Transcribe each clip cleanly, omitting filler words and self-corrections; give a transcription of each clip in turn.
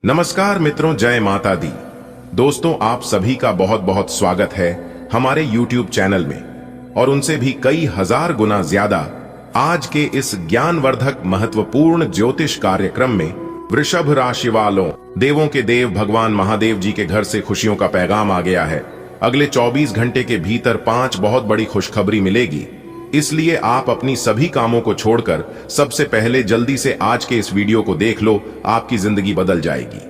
नमस्कार मित्रों, जय माता दी। दोस्तों, आप सभी का बहुत बहुत स्वागत है हमारे YouTube चैनल में और उनसे भी कई हजार गुना ज्यादा आज के इस ज्ञानवर्धक महत्वपूर्ण ज्योतिष कार्यक्रम में वृषभ राशि वालों, देवों के देव भगवान महादेव जी के घर से खुशियों का पैगाम आ गया है। अगले 24 घंटे के भीतर 5 बहुत बड़ी खुशखबरी मिलेगी, इसलिए आप अपनी सभी कामों को छोड़कर सबसे पहले जल्दी से आज के इस वीडियो को देख लो, आपकी जिंदगी बदल जाएगी।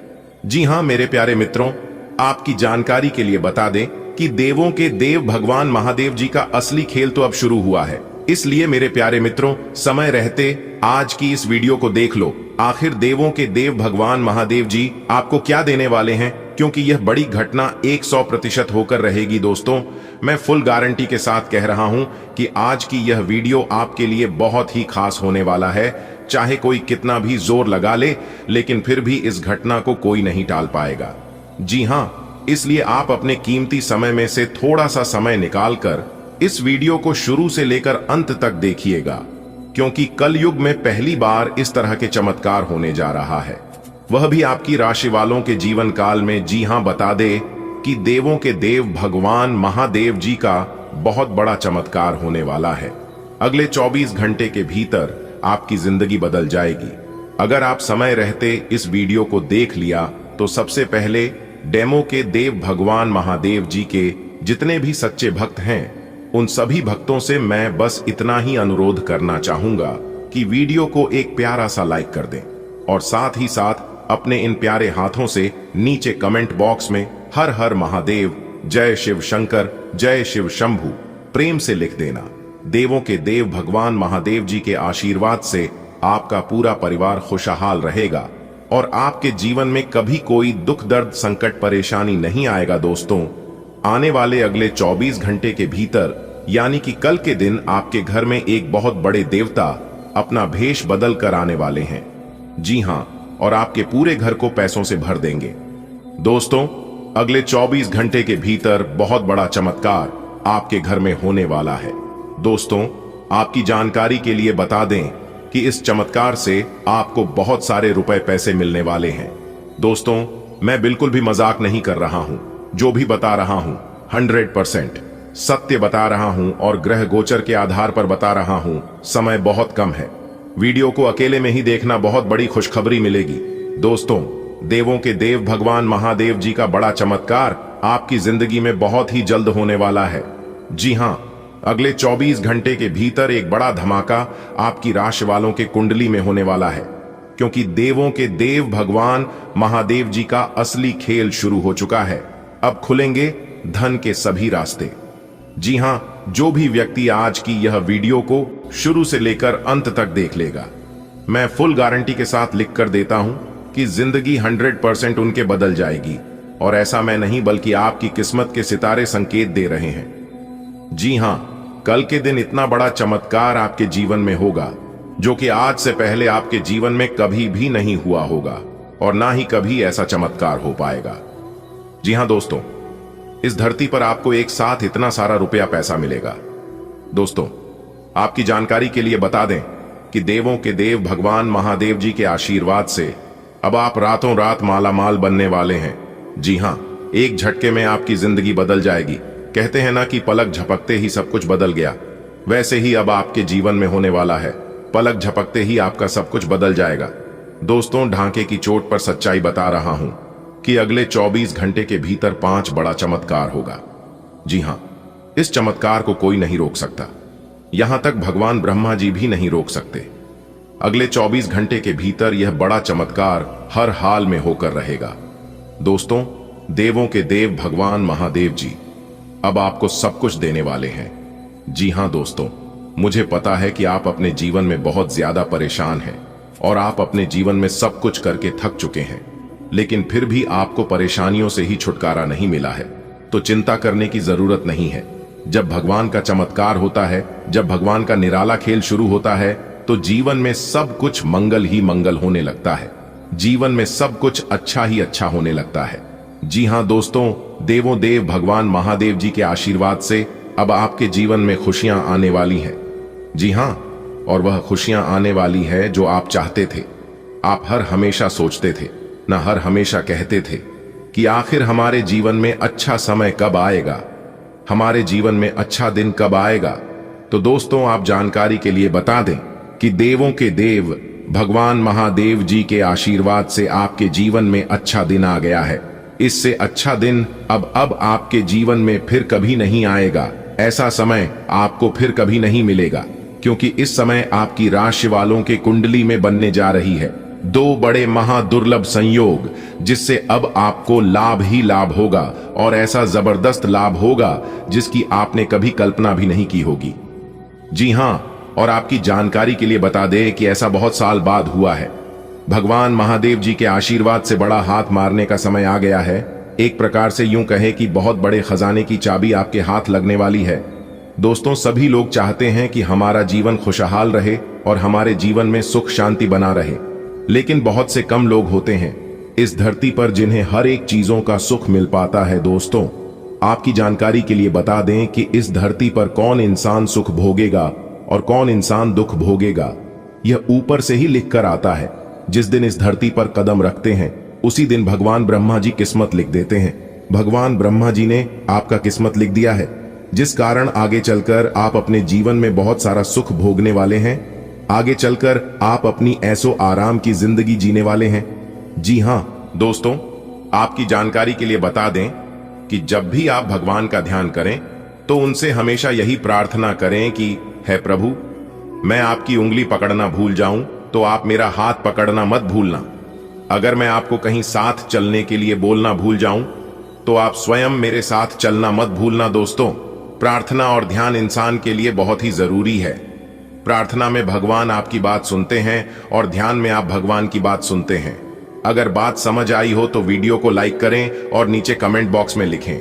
जी हां मेरे प्यारे मित्रों, आपकी जानकारी के लिए बता दें कि देवों के देव भगवान महादेव जी का असली खेल तो अब शुरू हुआ है, इसलिए मेरे प्यारे मित्रों, समय रहते आज की इस वीडियो को देख लो। आखिर देवों के देव भगवान महादेव जी आपको क्या देने वाले हैं, क्योंकि यह बड़ी घटना 100% होकर रहेगी। दोस्तों, मैं फुल गारंटी के साथ कह रहा हूं कि आज की यह वीडियो आपके लिए बहुत ही खास होने वाला है। चाहे कोई कितना भी जोर लगा ले, लेकिन फिर भी इस घटना को कोई नहीं टाल पाएगा। जी हां, इसलिए आप अपने कीमती समय में से थोड़ा सा समय निकालकर इस वीडियो को शुरू से लेकर अंत तक देखिएगा, क्योंकि कलयुग में पहली बार इस तरह के चमत्कार होने जा रहा है, वह भी आपकी राशि वालों के जीवन काल में। जी हां, बता दे कि देवों के देव भगवान महादेव जी का बहुत बड़ा चमत्कार होने वाला है। अगले 24 घंटे के भीतर आपकी जिंदगी बदल जाएगी। अगर आप समय रहते इस वीडियो को देख लिया तो सबसे पहले डेमो के देव भगवान महादेव जी के जितने भी सच्चे भक्त हैं, उन सभी भक्तों से मैं बस इतना ही अनुरोध करना चाहूंगा कि वीडियो को एक प्यारा सा लाइक कर दें और साथ ही साथ अपने इन प्यारे हाथों से नीचे कमेंट बॉक्स में हर हर महादेव, जय शिव शंकर, जय शिव शंभु प्रेम से लिख देना। देवों के देव भगवान महादेव जी के आशीर्वाद से आपका पूरा परिवार खुशहाल रहेगा और आपके जीवन में कभी कोई दुख दर्द संकट परेशानी नहीं आएगा। दोस्तों, आने वाले अगले 24 घंटे के भीतर यानी कि कल के दिन आपके घर में एक बहुत बड़े देवता अपना भेष बदल कर आने वाले हैं। जी हां, और आपके पूरे घर को पैसों से भर देंगे। दोस्तों, अगले 24 घंटे के भीतर बहुत बड़ा चमत्कार आपके घर में होने वाला है। दोस्तों, आपकी जानकारी के लिए बता दें कि इस चमत्कार से आपको बहुत सारे रुपए पैसे मिलने वाले हैं। दोस्तों, मैं बिल्कुल भी मजाक नहीं कर रहा हूं, जो भी बता रहा हूं 100% सत्य बता रहा हूं और ग्रह गोचर के आधार पर बता रहा हूं। समय बहुत कम है, वीडियो को अकेले में ही देखना, बहुत बड़ी खुशखबरी मिलेगी। दोस्तों, देवों के देव भगवान महादेव जी का बड़ा चमत्कार आपकी जिंदगी में बहुत ही जल्द होने वाला है। जी हां, अगले 24 घंटे के भीतर एक बड़ा धमाका आपकी राशि वालों के कुंडली में होने वाला है, क्योंकि देवों के देव भगवान महादेव जी का असली खेल शुरू हो चुका है। अब खुलेंगे धन के सभी रास्ते। जी हां, जो भी व्यक्ति आज की यह वीडियो को शुरू से लेकर अंत तक देख लेगा, मैं फुल गारंटी के साथ लिख कर देता हूं कि जिंदगी 100% उनके बदल जाएगी। और ऐसा मैं नहीं बल्कि आपकी किस्मत के सितारे संकेत दे रहे हैं। जी हां, कल के दिन इतना बड़ा चमत्कार आपके जीवन में होगा जो कि आज से पहले आपके जीवन में कभी भी नहीं हुआ होगा और ना ही कभी ऐसा चमत्कार हो पाएगा। जी हां दोस्तों, इस धरती पर आपको एक साथ इतना सारा रुपया पैसा मिलेगा। दोस्तों, आपकी जानकारी के लिए बता दें कि देवों के देव भगवान महादेव जी के आशीर्वाद से अब आप रातों रात मालामाल बनने वाले हैं। जी हां, एक झटके में आपकी जिंदगी बदल जाएगी। कहते हैं ना कि पलक झपकते ही सब कुछ बदल गया, वैसे ही अब आपके जीवन में होने वाला है। पलक झपकते ही आपका सब कुछ बदल जाएगा। दोस्तों, ढांके की चोट पर सच्चाई बता रहा हूं कि अगले 24 घंटे के भीतर 5 बड़ा चमत्कार होगा। जी हां, इस चमत्कार को कोई नहीं रोक सकता, यहां तक भगवान ब्रह्मा जी भी नहीं रोक सकते। अगले 24 घंटे के भीतर यह बड़ा चमत्कार हर हाल में होकर रहेगा। दोस्तों, देवों के देव भगवान महादेव जी अब आपको सब कुछ देने वाले हैं। जी हां दोस्तों, मुझे पता है कि आप अपने जीवन में बहुत ज्यादा परेशान हैं और आप अपने जीवन में सब कुछ करके थक चुके हैं, लेकिन फिर भी आपको परेशानियों से ही छुटकारा नहीं मिला है। तो चिंता करने की जरूरत नहीं है। जब भगवान का चमत्कार होता है, जब भगवान का निराला खेल शुरू होता है, तो जीवन में सब कुछ मंगल ही मंगल होने लगता है। जीवन में सब कुछ अच्छा ही अच्छा होने लगता है। जी हां दोस्तों, देवों देव भगवान महादेव जी के आशीर्वाद से अब आपके जीवन में खुशियां आने वाली हैं। जी हां, और वह खुशियां आने वाली है जो आप चाहते थे, आप हर हमेशा सोचते थे। न हर हमेशा कहते थे कि आखिर हमारे जीवन में अच्छा समय कब आएगा, हमारे जीवन में अच्छा दिन कब आएगा। तो दोस्तों, आप जानकारी के लिए बता दें कि देवों के देव भगवान महादेव जी के आशीर्वाद से आपके जीवन में अच्छा दिन आ गया है। इससे अच्छा दिन अब आपके जीवन में फिर कभी नहीं आएगा। ऐसा समय आपको फिर कभी नहीं मिलेगा, क्योंकि इस समय आपकी राशि वालों के कुंडली में बनने जा रही है दो बड़े महादुर्लभ संयोग, जिससे अब आपको लाभ ही लाभ होगा, और ऐसा जबरदस्त लाभ होगा जिसकी आपने कभी कल्पना भी नहीं की होगी। जी हां, और आपकी जानकारी के लिए बता दें कि ऐसा बहुत साल बाद हुआ है। भगवान महादेव जी के आशीर्वाद से बड़ा हाथ मारने का समय आ गया है। एक प्रकार से यूं कहे कि बहुत बड़े खजाने की चाबी आपके हाथ लगने वाली है। दोस्तों, सभी लोग चाहते हैं कि हमारा जीवन खुशहाल रहे और हमारे जीवन में सुख शांति बना रहे, लेकिन बहुत से कम लोग होते हैं इस धरती पर जिन्हें हर एक चीजों का सुख मिल पाता है। दोस्तों, आपकी जानकारी के लिए बता दें कि इस धरती पर कौन इंसान सुख भोगेगा और कौन इंसान दुख भोगेगा, यह ऊपर से ही लिख कर आता है। जिस दिन इस धरती पर कदम रखते हैं उसी दिन भगवान ब्रह्मा जी किस्मत लिख देते हैं। भगवान ब्रह्मा जी ने आपका किस्मत लिख दिया है, जिस कारण आगे चलकर आप अपने जीवन में बहुत सारा सुख भोगने वाले हैं। आगे चलकर आप अपनी ऐसो आराम की जिंदगी जीने वाले हैं। जी हां दोस्तों, आपकी जानकारी के लिए बता दें कि जब भी आप भगवान का ध्यान करें तो उनसे हमेशा यही प्रार्थना करें कि हे प्रभु, मैं आपकी उंगली पकड़ना भूल जाऊं तो आप मेरा हाथ पकड़ना मत भूलना। अगर मैं आपको कहीं साथ चलने के लिए बोलना भूल जाऊं तो आप स्वयं मेरे साथ चलना मत भूलना। दोस्तों, प्रार्थना और ध्यान इंसान के लिए बहुत ही जरूरी है। प्रार्थना में भगवान आपकी बात सुनते हैं और ध्यान में आप भगवान की बात सुनते हैं। अगर बात समझ आई हो तो वीडियो को लाइक करें और नीचे कमेंट बॉक्स में लिखें,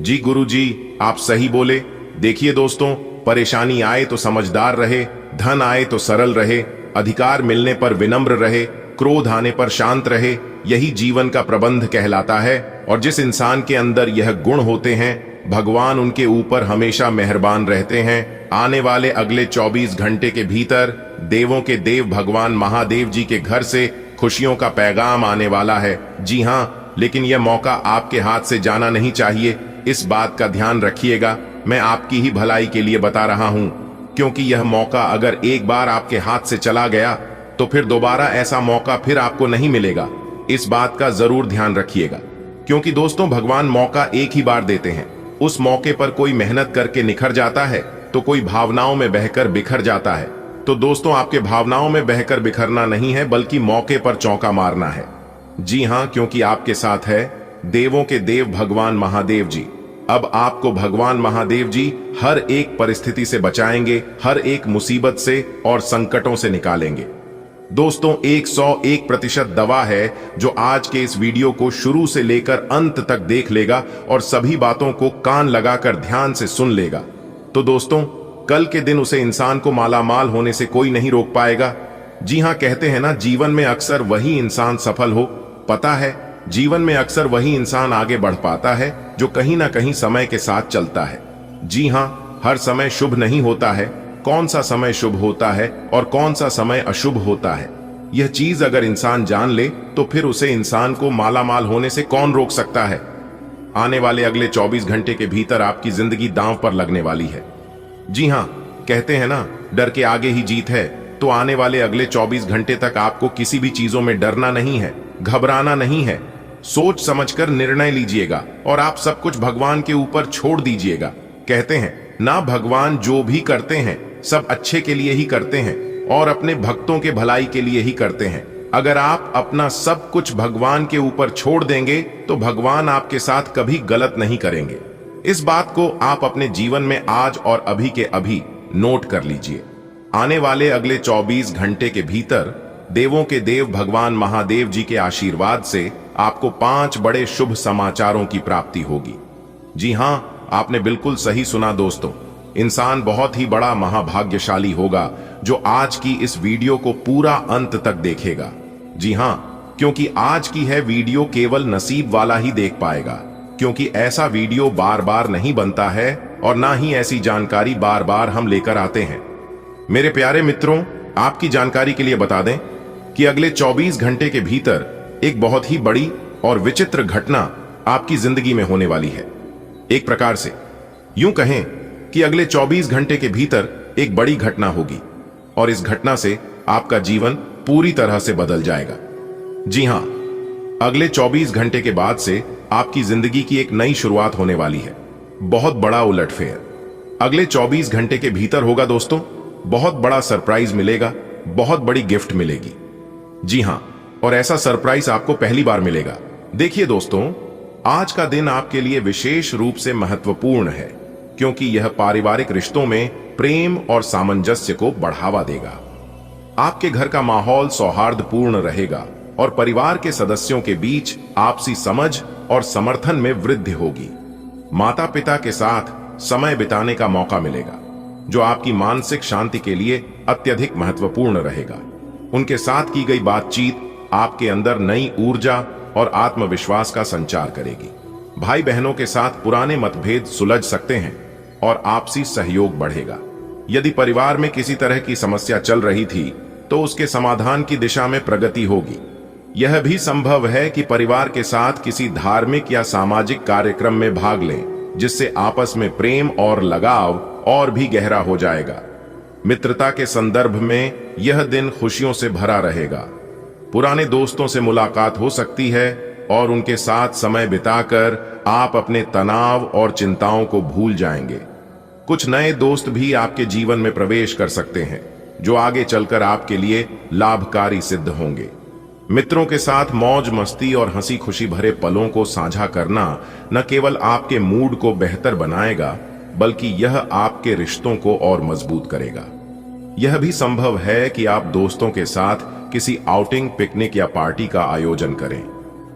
जी गुरु जी आप सही बोले। देखिए दोस्तों, परेशानी आए तो समझदार रहे, धन आए तो सरल रहे, अधिकार मिलने पर विनम्र रहे, क्रोध आने पर शांत रहे, यही जीवन का प्रबंध कहलाता है। और जिस इंसान के अंदर यह गुण होते हैं, भगवान उनके ऊपर हमेशा मेहरबान रहते हैं। आने वाले अगले 24 घंटे के भीतर देवों के देव भगवान महादेव जी के घर से खुशियों का पैगाम आने वाला है। जी हां, लेकिन यह मौका आपके हाथ से जाना नहीं चाहिए। इस बात का ध्यान रखिएगा, मैं आपकी ही भलाई के लिए बता रहा हूं, क्योंकि यह मौका अगर एक बार आपके हाथ से चला गया तो फिर दोबारा ऐसा मौका फिर आपको नहीं मिलेगा। इस बात का जरूर ध्यान रखिएगा, क्योंकि दोस्तों भगवान मौका एक ही बार देते हैं। उस मौके पर कोई मेहनत करके निखर जाता है तो कोई भावनाओं में बहकर बिखर जाता है। तो दोस्तों, आपके भावनाओं में बहकर बिखरना नहीं है, बल्कि मौके पर चौका मारना है। जी हां, क्योंकि आपके साथ है देवों के देव भगवान महादेव जी। अब आपको भगवान महादेव जी हर एक परिस्थिति से बचाएंगे, हर एक मुसीबत से और संकटों से निकालेंगे। दोस्तों, 101% दवा है जो आज के इस वीडियो को शुरू से लेकर अंत तक देख लेगा और सभी बातों को कान लगाकर ध्यान से सुन लेगा। तो दोस्तों, कल के दिन उसे इंसान को मालामाल होने से कोई नहीं रोक पाएगा। जी हां, कहते हैं ना, जीवन में अक्सर वही इंसान सफल हो। पता है, जीवन में अक्सर वही इंसान आगे बढ़ पाता है जो कहीं ना कहीं समय के साथ चलता है। जी हां, हर समय शुभ नहीं होता है। कौन सा समय शुभ होता है और कौन सा समय अशुभ होता है, यह चीज अगर इंसान जान ले तो फिर उसे इंसान को मालामाल होने से कौन रोक सकता है। आने वाले अगले 24 घंटे के भीतर आपकी जिंदगी दांव पर लगने वाली है। जी हां, कहते हैं ना, डर के आगे ही जीत है। तो आने वाले अगले 24 घंटे तक आपको किसी भी चीजों में डरना नहीं है, घबराना नहीं है। सोच समझकर निर्णय लीजिएगा और आप सब कुछ भगवान के ऊपर छोड़ दीजिएगा। कहते हैं ना, भगवान जो भी करते हैं सब अच्छे के लिए ही करते हैं और अपने भक्तों के भलाई के लिए ही करते हैं। अगर आप अपना सब कुछ भगवान के ऊपर छोड़ देंगे तो भगवान आपके साथ कभी गलत नहीं करेंगे। इस बात को आप अपने जीवन में आज और अभी के अभी नोट कर लीजिए। आने वाले अगले 24 घंटे के भीतर देवों के देव भगवान महादेव जी के आशीर्वाद से आपको 5 बड़े शुभ समाचारों की प्राप्ति होगी। जी हां, आपने बिल्कुल सही सुना दोस्तों। इंसान बहुत ही बड़ा महाभाग्यशाली होगा जो आज की इस वीडियो को पूरा अंत तक देखेगा। जी हां, क्योंकि आज की है वीडियो केवल नसीब वाला ही देख पाएगा, क्योंकि ऐसा वीडियो बार बार नहीं बनता है और ना ही ऐसी जानकारी बार बार हम लेकर आते हैं। मेरे प्यारे मित्रों, आपकी जानकारी के लिए बता दें कि अगले 24 घंटे के भीतर एक बहुत ही बड़ी और विचित्र घटना आपकी जिंदगी में होने वाली है। एक प्रकार से यूं कहें कि अगले 24 घंटे के भीतर एक बड़ी घटना होगी और इस घटना से आपका जीवन पूरी तरह से बदल जाएगा। जी हां, अगले 24 घंटे के बाद से आपकी जिंदगी की एक नई शुरुआत होने वाली है। बहुत बड़ा उलटफेर अगले 24 घंटे के भीतर होगा दोस्तों। बहुत बड़ा सरप्राइज मिलेगा, बहुत बड़ी गिफ्ट मिलेगी। जी हां, और ऐसा सरप्राइज आपको पहली बार मिलेगा। देखिए दोस्तों, आज का दिन आपके लिए विशेष रूप से महत्वपूर्ण है क्योंकि यह पारिवारिक रिश्तों में प्रेम और सामंजस्य को बढ़ावा देगा। आपके घर का माहौल सौहार्दपूर्ण रहेगा और परिवार के सदस्यों के बीच आपसी समझ और समर्थन में वृद्धि होगी। माता पिता के साथ समय बिताने का मौका मिलेगा जो आपकी मानसिक शांति के लिए अत्यधिक महत्वपूर्ण रहेगा। उनके साथ की गई बातचीत आपके अंदर नई ऊर्जा और आत्मविश्वास का संचार करेगी। भाई बहनों के साथ पुराने मतभेद सुलझ सकते हैं और आपसी सहयोग बढ़ेगा। यदि परिवार में किसी तरह की समस्या चल रही थी तो उसके समाधान की दिशा में प्रगति होगी। यह भी संभव है कि परिवार के साथ किसी धार्मिक या सामाजिक कार्यक्रम में भाग लें जिससे आपस में प्रेम और लगाव और भी गहरा हो जाएगा। मित्रता के संदर्भ में यह दिन खुशियों से भरा रहेगा। पुराने दोस्तों से मुलाकात हो सकती है और उनके साथ समय बिताकर आप अपने तनाव और चिंताओं को भूल जाएंगे। कुछ नए दोस्त भी आपके जीवन में प्रवेश कर सकते हैं जो आगे चलकर आपके लिए लाभकारी सिद्ध होंगे। मित्रों के साथ मौज मस्ती और हंसी खुशी भरे पलों को साझा करना न केवल आपके मूड को बेहतर बनाएगा बल्कि यह आपके रिश्तों को और मजबूत करेगा। यह भी संभव है कि आप दोस्तों के साथ किसी आउटिंग, पिकनिक या पार्टी का आयोजन करें।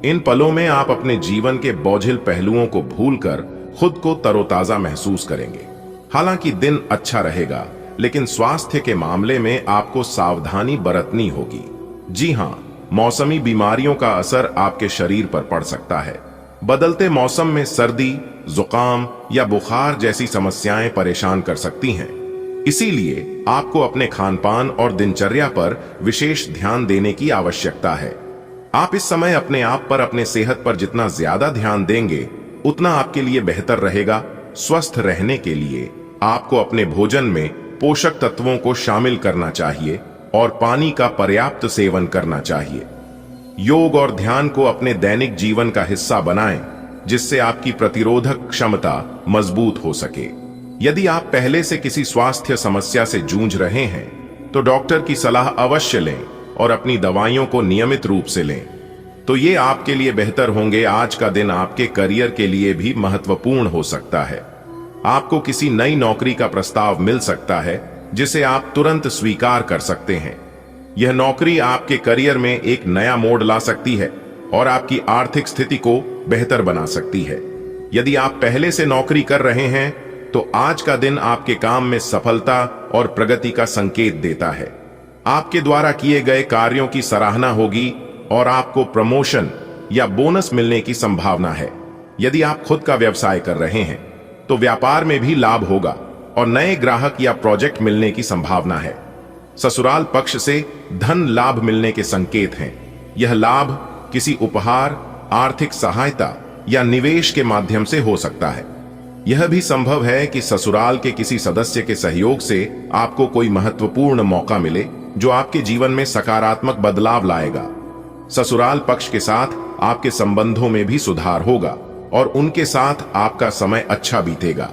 इन पलों में आप अपने जीवन के बोझिल पहलुओं को भूलकर खुद को तरोताजा महसूस करेंगे। हालांकि दिन अच्छा रहेगा लेकिन स्वास्थ्य के मामले में आपको सावधानी बरतनी होगी। जी हां, मौसमी बीमारियों का असर आपके शरीर पर पड़ सकता है। बदलते मौसम में सर्दी, जुकाम या बुखार जैसी समस्याएं परेशान कर सकती हैं। इसीलिए आपको अपने खानपान और दिनचर्या पर विशेष ध्यान देने की आवश्यकता है। आप इस समय अपने आप पर, अपने सेहत पर जितना ज्यादा ध्यान देंगे उतना आपके लिए बेहतर रहेगा। स्वस्थ रहने के लिए आपको अपने भोजन में पोषक तत्वों को शामिल करना चाहिए और पानी का पर्याप्त सेवन करना चाहिए। योग और ध्यान को अपने दैनिक जीवन का हिस्सा बनाएं जिससे आपकी प्रतिरोधक क्षमता मजबूत हो सके। यदि आप पहले से किसी स्वास्थ्य समस्या से जूझ रहे हैं तो डॉक्टर की सलाह अवश्य लें और अपनी दवाइयों को नियमित रूप से लें, तो ये आपके लिए बेहतर होंगे। आज का दिन आपके करियर के लिए भी महत्वपूर्ण हो सकता है। आपको किसी नई नौकरी का प्रस्ताव मिल सकता है जिसे आप तुरंत स्वीकार कर सकते हैं। यह नौकरी आपके करियर में एक नया मोड़ ला सकती है और आपकी आर्थिक स्थिति को बेहतर बना सकती है। यदि आप पहले से नौकरी कर रहे हैं तो आज का दिन आपके काम में सफलता और प्रगति का संकेत देता है। आपके द्वारा किए गए कार्यों की सराहना होगी और आपको प्रमोशन या बोनस मिलने की संभावना है। यदि आप खुद का व्यवसाय कर रहे हैं तो व्यापार में भी लाभ होगा और नए ग्राहक या प्रोजेक्ट मिलने की संभावना है। ससुराल पक्ष से धन लाभ मिलने के संकेत हैं। यह लाभ किसी उपहार, आर्थिक सहायता या निवेश के माध्यम से हो सकता है। यह भी संभव है कि ससुराल के किसी सदस्य के सहयोग से आपको कोई महत्वपूर्ण मौका मिले जो आपके जीवन में सकारात्मक बदलाव लाएगा। ससुराल पक्ष के साथ आपके संबंधों में भी सुधार होगा और उनके साथ आपका समय अच्छा बीतेगा।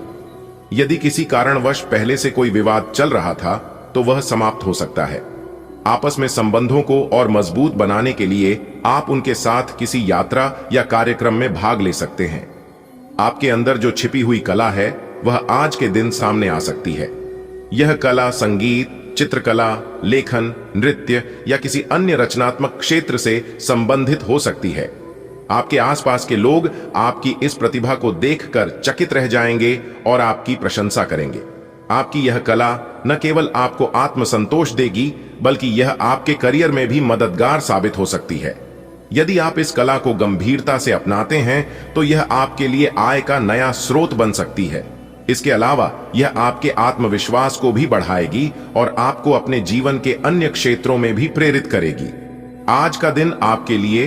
यदि किसी कारणवश पहले से कोई विवाद चल रहा था तो वह समाप्त हो सकता है। आपस में संबंधों को और मजबूत बनाने के लिए आप उनके साथ किसी यात्रा या कार्यक्रम में भाग ले सकते हैं। आपके अंदर जो छिपी हुई कला है वह आज के दिन सामने आ सकती है। यह कला संगीत, चित्रकला, लेखन, नृत्य या किसी अन्य रचनात्मक क्षेत्र से संबंधित हो सकती है। आपके आसपास के लोग आपकी इस प्रतिभा को देखकर चकित रह जाएंगे और आपकी प्रशंसा करेंगे। आपकी यह कला न केवल आपको आत्मसंतोष देगी बल्कि यह आपके करियर में भी मददगार साबित हो सकती है। यदि आप इस कला को गंभीरता से अपनाते हैं तो यह आपके लिए आय का नया स्रोत बन सकती है। इसके अलावा यह आपके आत्मविश्वास को भी बढ़ाएगी और आपको अपने जीवन के अन्य क्षेत्रों में भी प्रेरित करेगी। आज का दिन आपके लिए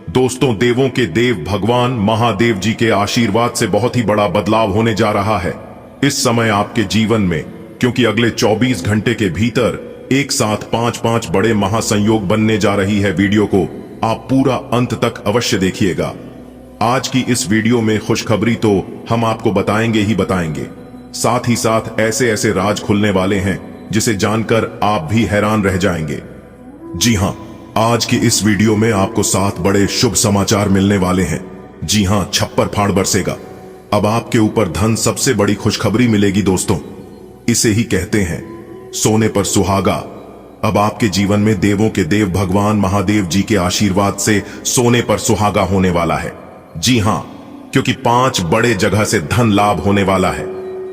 दोस्तों, देवों के देव भगवान महादेव जी के आशीर्वाद से बहुत ही बड़ा बदलाव होने जा रहा है इस समय आपके जीवन में, क्योंकि अगले 24 घंटे के भीतर एक साथ 5-5 बड़े महासंयोग बनने जा रही है। वीडियो को आप पूरा अंत तक अवश्य देखिएगा। आज की इस वीडियो में खुशखबरी तो हम आपको बताएंगे ही बताएंगे, साथ ही साथ ऐसे ऐसे राज खुलने वाले हैं जिसे जानकर आप भी हैरान रह जाएंगे। जी हां, आज की इस वीडियो में आपको 7 बड़े शुभ समाचार मिलने वाले हैं। जी हां, छप्पर फाड़ बरसेगा। अब आपके ऊपर धन सबसे बड़ी खुशखबरी मिलेगी दोस्तों। इसे ही कहते हैं सोने पर सुहागा। अब आपके जीवन में देवों के देव भगवान महादेव जी के आशीर्वाद से सोने पर सुहागा होने वाला है। जी हां, क्योंकि 5 बड़े जगह से धन लाभ होने वाला है।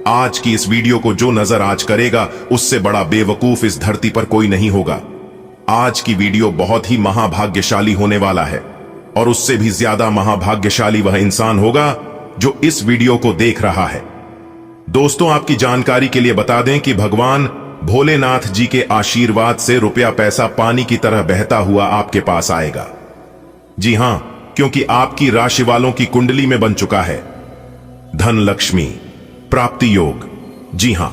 आज की इस वीडियो को जो नजर आज करेगा उससे बड़ा बेवकूफ इस धरती पर कोई नहीं होगा। आज की वीडियो बहुत ही महाभाग्यशाली होने वाला है, और उससे भी ज्यादा महाभाग्यशाली वह इंसान होगा जो इस वीडियो को देख रहा है। दोस्तों, आपकी जानकारी के लिए बता दें कि भगवान भोलेनाथ जी के आशीर्वाद से रुपया पैसा पानी की तरह बहता हुआ आपके पास आएगा। जी हां, क्योंकि आपकी राशि वालों की कुंडली में बन चुका है धन लक्ष्मी प्राप्ति योग। जी हां,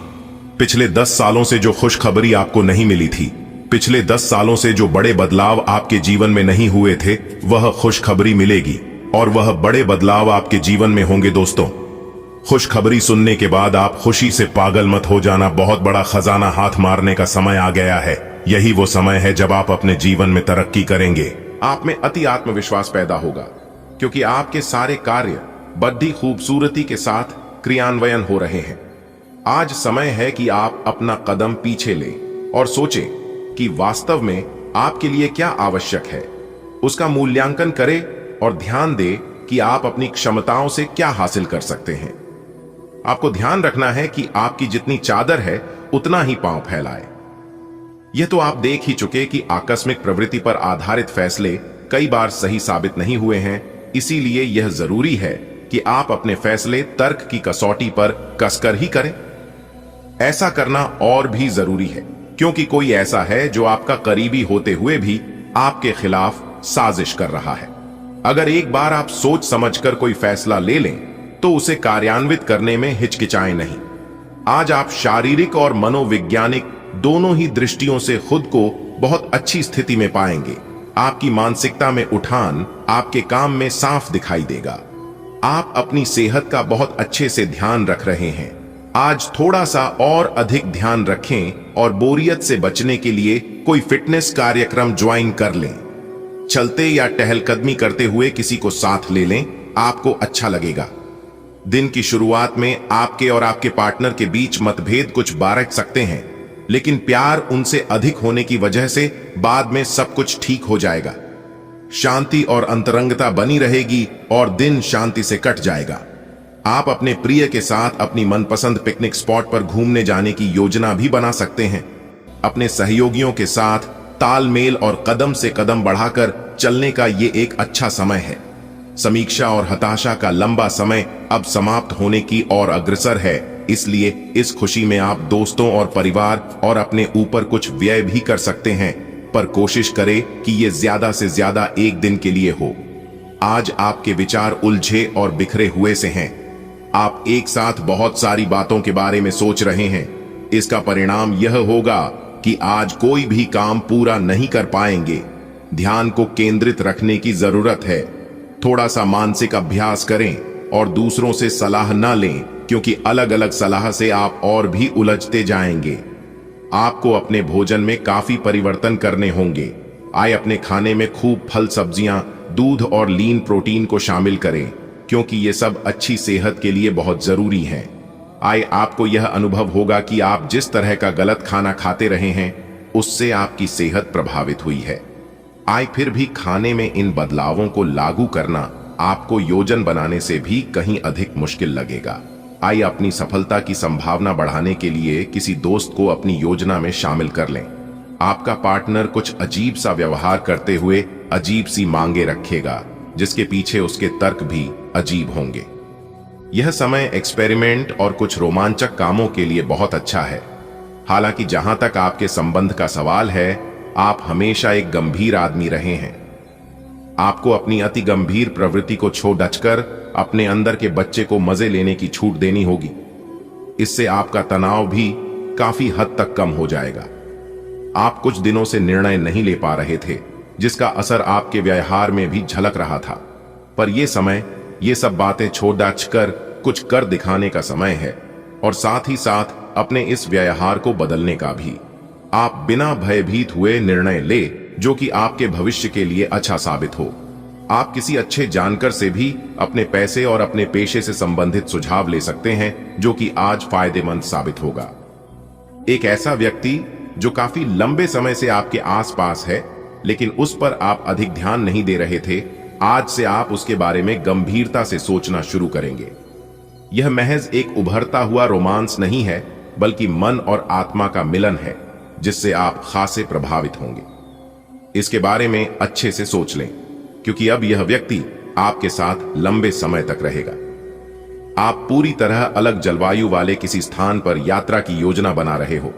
पिछले 10 सालों से जो खुशखबरी आपको नहीं मिली थी, पिछले 10 सालों से जो बड़े बदलाव आपके जीवन में नहीं हुए थे, वह खुशखबरी मिलेगी, और वह बड़े बदलाव आपके जीवन में होंगे। दोस्तों, खुशखबरी सुनने के बाद आप खुशी से पागल मत हो जाना। बहुत बड़ा खजाना हाथ मारने का समय आ गया है। यही वो समय है जब आप अपने जीवन में तरक्की करेंगे। आप में अति आत्मविश्वास पैदा होगा, क्योंकि आपके सारे कार्य बड़ी खूबसूरती के साथ क्रियान्वयन हो रहे हैं। आज समय है कि आप अपना कदम पीछे लें और सोचें कि वास्तव में आपके लिए क्या आवश्यक है। उसका मूल्यांकन करें और ध्यान दें कि आप अपनी क्षमताओं से क्या हासिल कर सकते हैं। आपको ध्यान रखना है कि आपकी जितनी चादर है उतना ही पांव फैलाए। यह तो आप देख ही चुके कि आकस्मिक प्रवृत्ति पर आधारित फैसले कई बार सही साबित नहीं हुए हैं। इसीलिए यह जरूरी है कि आप अपने फैसले तर्क की कसौटी पर कसकर ही करें। ऐसा करना और भी जरूरी है, क्योंकि कोई ऐसा है जो आपका करीबी होते हुए भी आपके खिलाफ साजिश कर रहा है। अगर एक बार आप सोच समझकर कोई फैसला ले लें तो उसे कार्यान्वित करने में हिचकिचाएं नहीं। आज आप शारीरिक और मनोवैज्ञानिक दोनों ही दृष्टियों से खुद को बहुत अच्छी स्थिति में पाएंगे। आपकी मानसिकता में उठान आपके काम में साफ दिखाई देगा। आप अपनी सेहत का बहुत अच्छे से ध्यान रख रहे हैं। आज थोड़ा सा और अधिक ध्यान रखें और बोरियत से बचने के लिए कोई फिटनेस कार्यक्रम ज्वाइन कर लें। चलते या टहलकदमी करते हुए किसी को साथ ले लें, आपको अच्छा लगेगा। दिन की शुरुआत में आपके और आपके पार्टनर के बीच मतभेद कुछ बार सकते हैं, लेकिन प्यार उनसे अधिक होने की वजह से बाद में सब कुछ ठीक हो जाएगा। शांति और अंतरंगता बनी रहेगी और दिन शांति से कट जाएगा। आप अपने प्रिय के साथ अपनी मनपसंद पिकनिक स्पॉट पर घूमने जाने की योजना भी बना सकते हैं। अपने सहयोगियों के साथ तालमेल और कदम से कदम बढ़ाकर चलने का ये एक अच्छा समय है। समीक्षा और हताशा का लंबा समय अब समाप्त होने की ओर अग्रसर है। इसलिए इस खुशी में आप दोस्तों और परिवार और अपने ऊपर कुछ व्यय भी कर सकते हैं, पर कोशिश करें कि ये ज्यादा से ज्यादा एक दिन के लिए हो। आज आपके विचार उलझे और बिखरे हुए से हैं। आप एक साथ बहुत सारी बातों के बारे में सोच रहे हैं। इसका परिणाम यह होगा कि आज कोई भी काम पूरा नहीं कर पाएंगे। ध्यान को केंद्रित रखने की जरूरत है। थोड़ा सा मानसिक अभ्यास करें और दूसरों से सलाह न लें, क्योंकि अलग अलग सलाह से आप और भी उलझते जाएंगे। आपको अपने भोजन में काफी परिवर्तन करने होंगे। आए अपने खाने में खूब फल सब्जियां, दूध और लीन प्रोटीन को शामिल करें, क्योंकि ये सब अच्छी सेहत के लिए बहुत जरूरी है। आए आपको यह अनुभव होगा कि आप जिस तरह का गलत खाना खाते रहे हैं उससे आपकी सेहत प्रभावित हुई है। आए फिर भी खाने में इन बदलावों को लागू करना आपको योजन बनाने से भी कहीं अधिक मुश्किल लगेगा। आइए अपनी सफलता की संभावना बढ़ाने के लिए किसी दोस्त को अपनी योजना में शामिल कर लें। आपका पार्टनर कुछ अजीब सा व्यवहार करते हुए अजीब सी मांगे रखेगा, जिसके पीछे उसके तर्क भी अजीब होंगे। यह समय एक्सपेरिमेंट और कुछ रोमांचक कामों के लिए बहुत अच्छा है। हालांकि जहां तक आपके संबंध का सवाल है, आप हमेशा एक गंभीर आदमी रहे हैं। आपको अपनी अति गंभीर प्रवृत्ति को छोड़ डचकर अपने अंदर के बच्चे को मजे लेने की छूट देनी होगी। इससे आपका तनाव भी काफी हद तक कम हो जाएगा। आप कुछ दिनों से निर्णय नहीं ले पा रहे थे, जिसका असर आपके व्यवहार में भी झलक रहा था। पर यह समय ये सब बातें छोड़ डाचकर कुछ कर दिखाने का समय है, और साथ ही साथ अपने इस व्यवहार को बदलने का भी। आप बिना भयभीत हुए निर्णय ले जो कि आपके भविष्य के लिए अच्छा साबित हो। आप किसी अच्छे जानकार से भी अपने पैसे और अपने पेशे से संबंधित सुझाव ले सकते हैं, जो कि आज फायदेमंद साबित होगा। एक ऐसा व्यक्ति जो काफी लंबे समय से आपके आसपास है, लेकिन उस पर आप अधिक ध्यान नहीं दे रहे थे, आज से आप उसके बारे में गंभीरता से सोचना शुरू करेंगे। यह महज एक उभरता हुआ रोमांस नहीं है, बल्कि मन और आत्मा का मिलन है, जिससे आप खासे प्रभावित होंगे। इसके बारे में अच्छे से सोच लें, क्योंकि अब यह व्यक्ति आपके साथ लंबे समय तक रहेगा। आप पूरी तरह अलग जलवायु वाले किसी स्थान पर यात्रा की योजना बना रहे हो।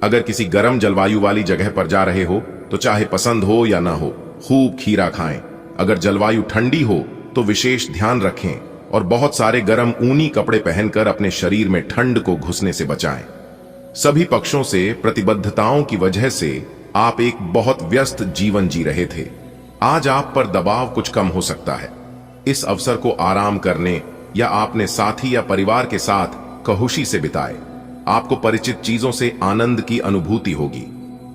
अगर किसी गर्म जलवायु वाली जगह पर जा रहे हो तो चाहे पसंद हो या ना हो, खूब खीरा खाएं। अगर जलवायु ठंडी हो तो विशेष ध्यान रखें और बहुत सारे गर्म ऊनी कपड़े पहनकर अपने शरीर में ठंड को घुसने से बचाएं। सभी पक्षों से प्रतिबद्धताओं की वजह से आप एक बहुत व्यस्त जीवन जी रहे थे। आज आप पर दबाव कुछ कम हो सकता है। इस अवसर को आराम करने या अपने साथी या परिवार के साथ खुशी से बिताएं। आपको परिचित चीजों से आनंद की अनुभूति होगी।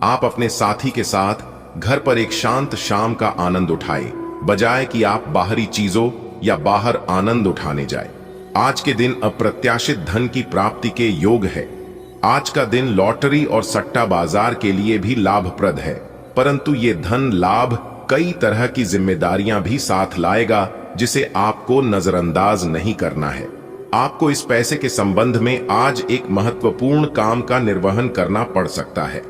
आप अपने साथी के साथ घर पर एक शांत शाम का आनंद उठाएं, बजाय कि आप बाहरी चीजों या बाहर आनंद उठाने जाएं। आज के दिन अप्रत्याशित धन की प्राप्ति के योग है। आज का दिन लॉटरी और सट्टा बाजार के लिए भी लाभप्रद है, परंतु ये धन लाभ कई तरह की जिम्मेदारियां भी साथ लाएगा, जिसे आपको नजरअंदाज नहीं करना है। आपको इस पैसे के संबंध में आज एक महत्वपूर्ण काम का निर्वहन करना पड़ सकता है।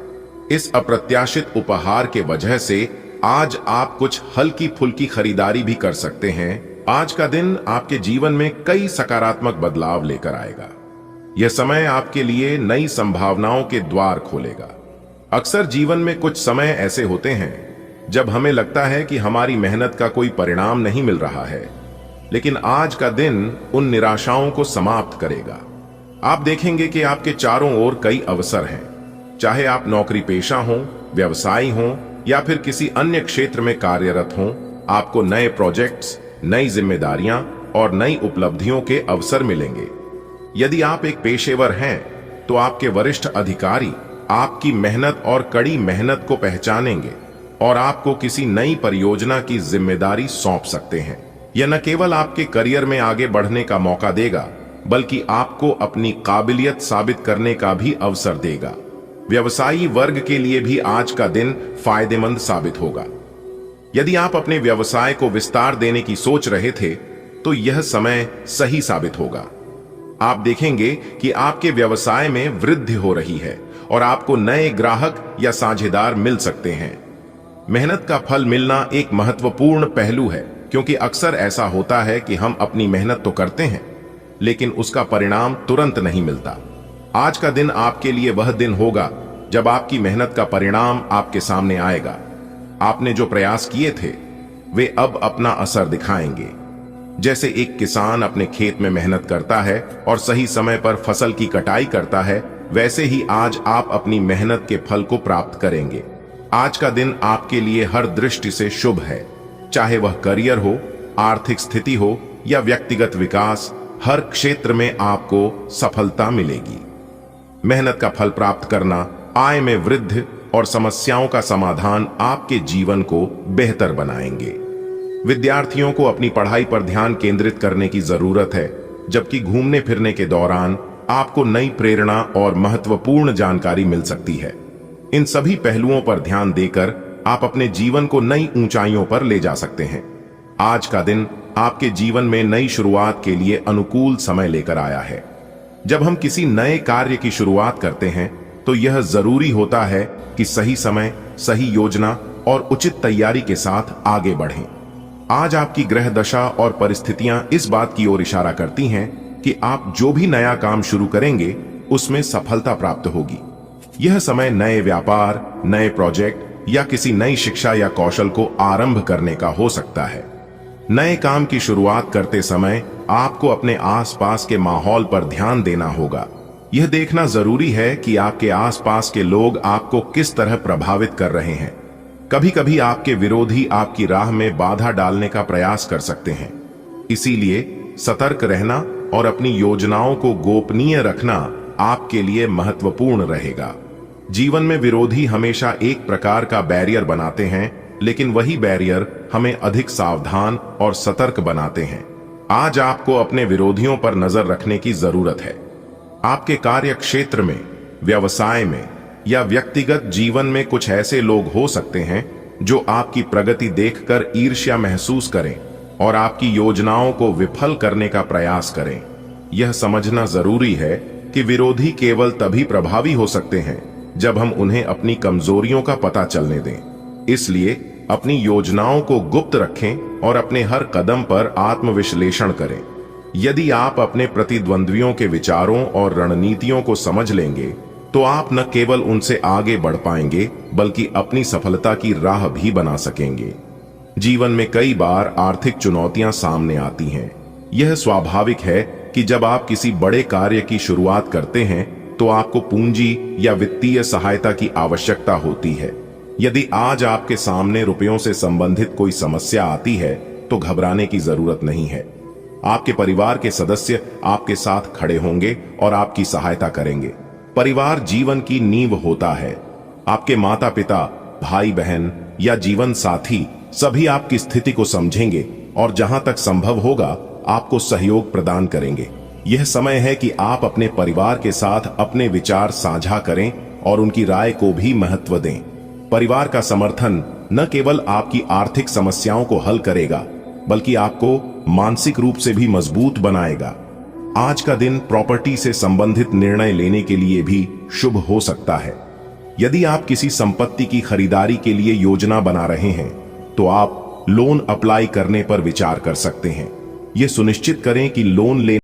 इस अप्रत्याशित उपहार के वजह से आज आप कुछ हल्की फुल्की खरीदारी भी कर सकते हैं। आज का दिन आपके जीवन में कई सकारात्मक बदलाव लेकर आएगा। यह समय आपके लिए नई संभावनाओं के द्वार खोलेगा। अक्सर जीवन में कुछ समय ऐसे होते हैं जब हमें लगता है कि हमारी मेहनत का कोई परिणाम नहीं मिल रहा है, लेकिन आज का दिन उन निराशाओं को समाप्त करेगा। आप देखेंगे कि आपके चारों ओर कई अवसर हैं। चाहे आप नौकरी पेशा हों, व्यवसायी हों या फिर किसी अन्य क्षेत्र में कार्यरत हों, आपको नए प्रोजेक्ट्स, नई जिम्मेदारियां और नई उपलब्धियों के अवसर मिलेंगे। यदि आप एक पेशेवर हैं तो आपके वरिष्ठ अधिकारी आपकी मेहनत और कड़ी मेहनत को पहचानेंगे और आपको किसी नई परियोजना की जिम्मेदारी सौंप सकते हैं। यह न केवल आपके करियर में आगे बढ़ने का मौका देगा, बल्कि आपको अपनी काबिलियत साबित करने का भी अवसर देगा। व्यवसायी वर्ग के लिए भी आज का दिन फायदेमंद साबित होगा। यदि आप अपने व्यवसाय को विस्तार देने की सोच रहे थे तो यह समय सही साबित होगा। आप देखेंगे कि आपके व्यवसाय में वृद्धि हो रही है और आपको नए ग्राहक या साझेदार मिल सकते हैं। मेहनत का फल मिलना एक महत्वपूर्ण पहलू है, क्योंकि अक्सर ऐसा होता है कि हम अपनी मेहनत तो करते हैं, लेकिन उसका परिणाम तुरंत नहीं मिलता। आज का दिन आपके लिए वह दिन होगा जब आपकी मेहनत का परिणाम आपके सामने आएगा। आपने जो प्रयास किए थे वे अब अपना असर दिखाएंगे। जैसे एक किसान अपने खेत में मेहनत करता है और सही समय पर फसल की कटाई करता है, वैसे ही आज आप अपनी मेहनत के फल को प्राप्त करेंगे। आज का दिन आपके लिए हर दृष्टि से शुभ है, चाहे वह करियर हो, आर्थिक स्थिति हो या व्यक्तिगत विकास, हर क्षेत्र में आपको सफलता मिलेगी। मेहनत का फल प्राप्त करना, आय में वृद्धि और समस्याओं का समाधान आपके जीवन को बेहतर बनाएंगे। विद्यार्थियों को अपनी पढ़ाई पर ध्यान केंद्रित करने की जरूरत है, जबकि घूमने फिरने के दौरान आपको नई प्रेरणा और महत्वपूर्ण जानकारी मिल सकती है। इन सभी पहलुओं पर ध्यान देकर आप अपने जीवन को नई ऊंचाइयों पर ले जा सकते हैं। आज का दिन आपके जीवन में नई शुरुआत के लिए अनुकूल समय लेकर आया है। जब हम किसी नए कार्य की शुरुआत करते हैं तो यह जरूरी होता है कि सही समय, सही योजना और उचित तैयारी के साथ आगे बढ़ें। आज आपकी ग्रह दशा और परिस्थितियां इस बात की ओर इशारा करती हैं कि आप जो भी नया काम शुरू करेंगे उसमें सफलता प्राप्त होगी। यह समय नए व्यापार, नए प्रोजेक्ट या किसी नई शिक्षा या कौशल को आरंभ करने का हो सकता है। नए काम की शुरुआत करते समय आपको अपने आसपास के माहौल पर ध्यान देना होगा। यह देखना जरूरी है कि आपके आसपास के लोग आपको किस तरह प्रभावित कर रहे हैं। कभी कभी आपके विरोधी आपकी राह में बाधा डालने का प्रयास कर सकते हैं, इसीलिए सतर्क रहना और अपनी योजनाओं को गोपनीय रखना आपके लिए महत्वपूर्ण रहेगा। जीवन में विरोधी हमेशा एक प्रकार का बैरियर बनाते हैं, लेकिन वही बैरियर हमें अधिक सावधान और सतर्क बनाते हैं। आज आपको अपने विरोधियों पर नजर रखने की जरूरत है। आपके कार्य क्षेत्र में, व्यवसाय में या व्यक्तिगत जीवन में कुछ ऐसे लोग हो सकते हैं जो आपकी प्रगति देखकर ईर्ष्या महसूस करें और आपकी योजनाओं को विफल करने का प्रयास करें। यह समझना जरूरी है कि विरोधी केवल तभी प्रभावी हो सकते हैं जब हम उन्हें अपनी कमजोरियों का पता चलने दें। इसलिए अपनी योजनाओं को गुप्त रखें और अपने हर कदम पर आत्मविश्लेषण करें। यदि आप अपने प्रतिद्वंद्वियों के विचारों और रणनीतियों को समझ लेंगे तो आप न केवल उनसे आगे बढ़ पाएंगे बल्कि अपनी सफलता की राह भी बना सकेंगे। जीवन में कई बार आर्थिक चुनौतियां सामने आती हैं। यह स्वाभाविक है कि जब आप किसी बड़े कार्य की शुरुआत करते हैं तो आपको पूंजी या वित्तीय सहायता की आवश्यकता होती है। यदि आज आपके सामने रुपयों से संबंधित कोई समस्या आती है तो घबराने की जरूरत नहीं है। आपके परिवार के सदस्य आपके साथ खड़े होंगे और आपकी सहायता करेंगे। परिवार जीवन की नींव होता है। आपके माता पिता, भाई बहन या जीवन साथी सभी आपकी स्थिति को समझेंगे और जहां तक संभव होगा आपको सहयोग प्रदान करेंगे। यह समय है कि आप अपने परिवार के साथ अपने विचार साझा करें और उनकी राय को भी महत्व दें। परिवार का समर्थन न केवल आपकी आर्थिक समस्याओं को हल करेगा बल्कि आपको मानसिक रूप से भी मजबूत बनाएगा। आज का दिन प्रॉपर्टी से संबंधित निर्णय लेने के लिए भी शुभ हो सकता है। यदि आप किसी संपत्ति की खरीदारी के लिए योजना बना रहे हैं तो आप लोन अप्लाई करने पर विचार कर सकते हैं। यह सुनिश्चित करें कि लोन लेने